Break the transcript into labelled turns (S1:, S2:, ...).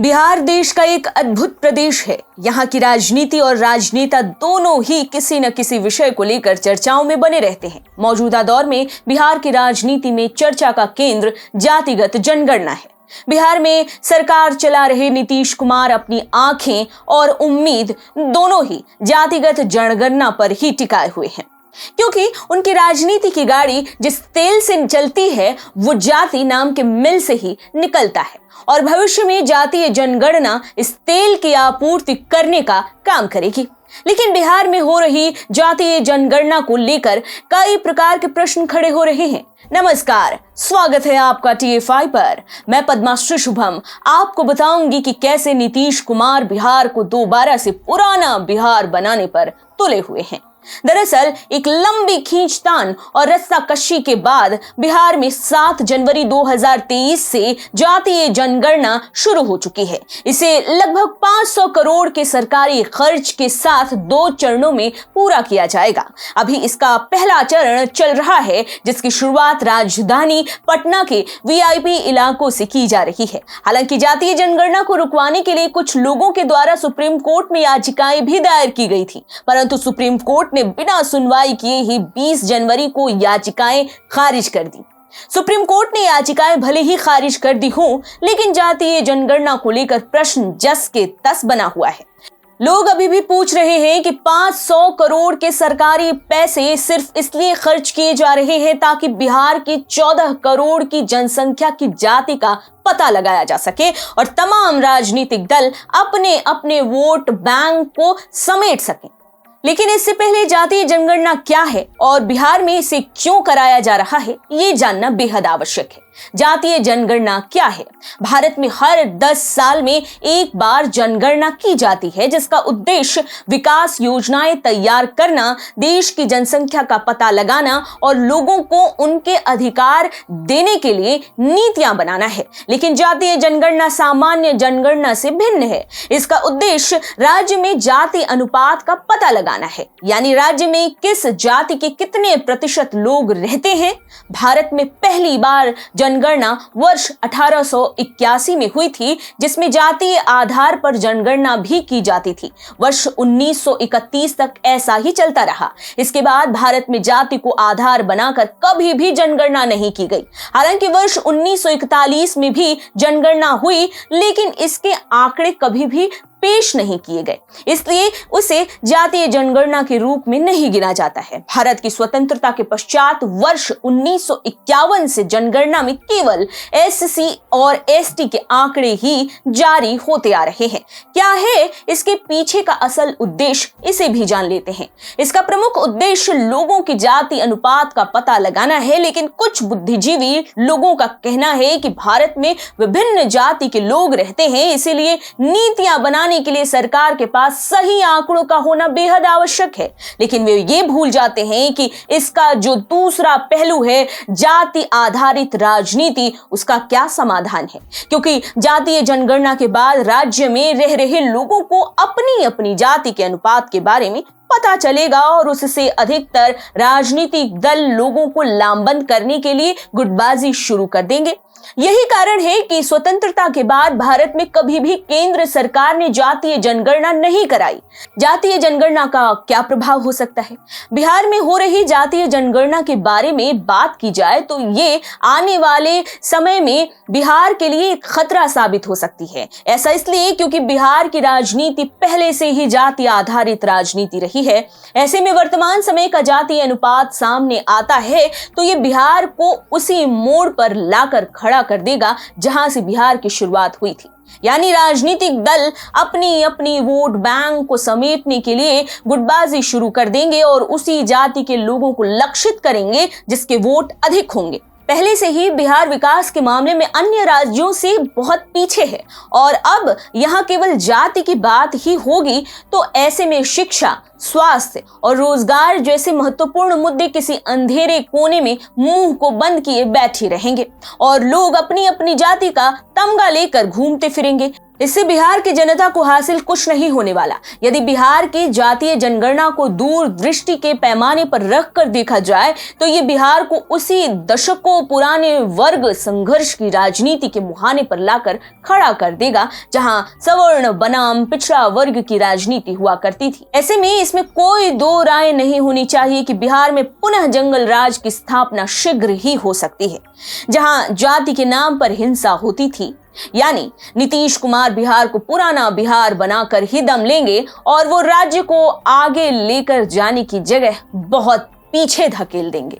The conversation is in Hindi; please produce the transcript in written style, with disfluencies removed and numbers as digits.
S1: बिहार देश का एक अद्भुत प्रदेश है। यहाँ की राजनीति और राजनेता दोनों ही किसी न किसी विषय को लेकर चर्चाओं में बने रहते हैं। मौजूदा दौर में बिहार की राजनीति में चर्चा का केंद्र जातिगत जनगणना है। बिहार में सरकार चला रहे नीतीश कुमार अपनी आंखें और उम्मीद दोनों ही जातिगत जनगणना पर ही टिकाए हुए हैं, क्योंकि उनकी राजनीति की गाड़ी जिस तेल से चलती है वो जाति नाम के मिल से ही निकलता है और भविष्य में जातीय जनगणना इस तेल की आपूर्ति करने का काम करेगी। लेकिन बिहार में हो रही जातीय जनगणना को लेकर कई प्रकार के प्रश्न खड़े हो रहे हैं। नमस्कार, स्वागत है आपका TFI पर। मैं पद्माश्री शुभम आपको बताऊंगी कि कैसे नीतीश कुमार बिहार को दोबारा से पुराना बिहार बनाने पर तुले हुए हैं। दरअसल एक लंबी खींचतान और रस्साकशी के बाद बिहार में 7 जनवरी 2023 से जातीय जनगणना शुरू हो चुकी है। इसे लगभग 500 करोड़ के सरकारी खर्च के साथ 2 चरणों में पूरा किया जाएगा। अभी इसका पहला चरण चल रहा है, जिसकी शुरुआत राजधानी पटना के VIP इलाकों से की जा रही है। हालांकि जातीय जनगणना को रुकवाने के लिए कुछ लोगों के द्वारा सुप्रीम कोर्ट में याचिकाएं भी दायर की गई थी, परंतु सुप्रीम कोर्ट ने बिना सुनवाई किए ही 20 जनवरी को याचिकाएं खारिज कर दी। सुप्रीम कोर्ट ने याचिकाएं भले ही खारिज कर दी हों, लेकिन जातीय जनगणना को लेकर प्रश्न जस के तस बना हुआ है। लोग अभी भी पूछ रहे हैं कि 500 करोड़ के सरकारी पैसे सिर्फ इसलिए खर्च किए जा रहे हैं ताकि बिहार की 14 करोड़ की जनसंख्या की जाति का पता लगाया जा सके और तमाम राजनीतिक दल अपने अपने वोट बैंक को समेट सकें। लेकिन इससे पहले जातीय जनगणना क्या है और बिहार में इसे क्यों कराया जा रहा है, ये जानना बेहद आवश्यक है। जातीय जनगणना क्या है? भारत में हर 10 साल में एक बार जनगणना की जाती है, जिसका उद्देश्य विकास योजनाएं तैयार करना, देश की जनसंख्या का पता लगाना और लोगों को उनके अधिकार देने के लिए नीतियां बनाना है। लेकिन जातीय जनगणना सामान्य जनगणना से भिन्न है। इसका उद्देश्य राज्य में जाति अनुपात का पता लगाना है, यानी राज्य में किस जाति के कितने प्रतिशत लोग रहते हैं। भारत में पहली बार जनगणना वर्ष 1881 में हुई थी, जिसमें जातीय आधार पर जनगणना भी की जाती थी। वर्ष 1931 तक ऐसा ही चलता रहा। इसके बाद भारत में जाति को आधार बनाकर कभी भी जनगणना नहीं की गई। हालांकि वर्ष 1941 में भी जनगणना हुई, लेकिन इसके आंकड़े कभी भी पेश नहीं किए गए, इसलिए उसे जातीय जनगणना के रूप में नहीं गिना जाता है। भारत की स्वतंत्रता के पश्चात वर्ष 1951 से जनगणना में केवल SC और ST के आंकड़े ही जारी होते आ रहे हैं। क्या है इसके पीछे का असल उद्देश्य, इसे भी जान लेते हैं। इसका प्रमुख उद्देश्य लोगों की जाति अनुपात का पता लगाना है, लेकिन कुछ बुद्धिजीवी लोगों का कहना है कि भारत में विभिन्न जाति के लोग रहते हैं, इसीलिए नीतियां बनाने के लिए सरकार के पास सही आंकड़ों का होना बेहद आवश्यक है। लेकिन वे ये भूल जाते हैं कि इसका जो दूसरा पहलू है, जाति आधारित राजनीति, उसका क्या समाधान है, क्योंकि जातीय जनगणना के बाद राज्य में रह रहे लोगों को अपनी अपनी जाति के अनुपात के बारे में पता चलेगा और उससे अधिकतर राजनीतिक दल लोगों को लामबंद करने के लिए गुटबाजी शुरू कर देंगे। यही कारण है कि स्वतंत्रता के बाद भारत में कभी भी केंद्र सरकार ने जातीय जनगणना नहीं कराई। जातीय जनगणना का क्या प्रभाव हो सकता है? बिहार में हो रही जातीय जनगणना के बारे में बात की जाए तो ये आने वाले समय में बिहार के लिए एक खतरा साबित हो सकती है। ऐसा इसलिए क्योंकि बिहार की राजनीति पहले से ही जाति आधारित राजनीति रही है। ऐसे में वर्तमान समय का जातीय अनुपात सामने आता है तो ये बिहार को उसी मोड़ पर लाकर खड़ा कर देगा जहां से बिहार की शुरुआत हुई थी। यानी राजनीतिक दल अपनी अपनी वोट बैंक को समेटने के लिए गुटबाजी शुरू कर देंगे और उसी जाति के लोगों को लक्षित करेंगे जिसके वोट अधिक होंगे। पहले से ही बिहार विकास के मामले में अन्य राज्यों से बहुत पीछे है और अब यहाँ केवल जाति की बात ही होगी, तो ऐसे में शिक्षा, स्वास्थ्य और रोजगार जैसे महत्वपूर्ण मुद्दे किसी अंधेरे कोने में मुंह को बंद किए बैठे रहेंगे और लोग अपनी अपनी जाति का तमगा लेकर घूमते फिरेंगे। इससे बिहार की जनता को हासिल कुछ नहीं होने वाला। यदि बिहार की जातीय जनगणना को दूरदृष्टि के पैमाने पर रखकर देखा जाए तो ये बिहार को उसी दशकों पुराने वर्ग संघर्ष की राजनीति के मुहाने पर लाकर खड़ा कर देगा जहां सवर्ण बनाम पिछड़ा वर्ग की राजनीति हुआ करती थी। ऐसे में इसमें कोई दो राय नहीं होनी चाहिए कि बिहार में पुनः जंगल राज की स्थापना शीघ्र ही हो सकती है। जहां जाति के नाम पर हिंसा होती थी, यानी नीतीश कुमार बिहार को पुराना बिहार बनाकर ही दम लेंगे और वो राज्य को आगे लेकर जाने की जगह बहुत पीछे धकेल देंगे।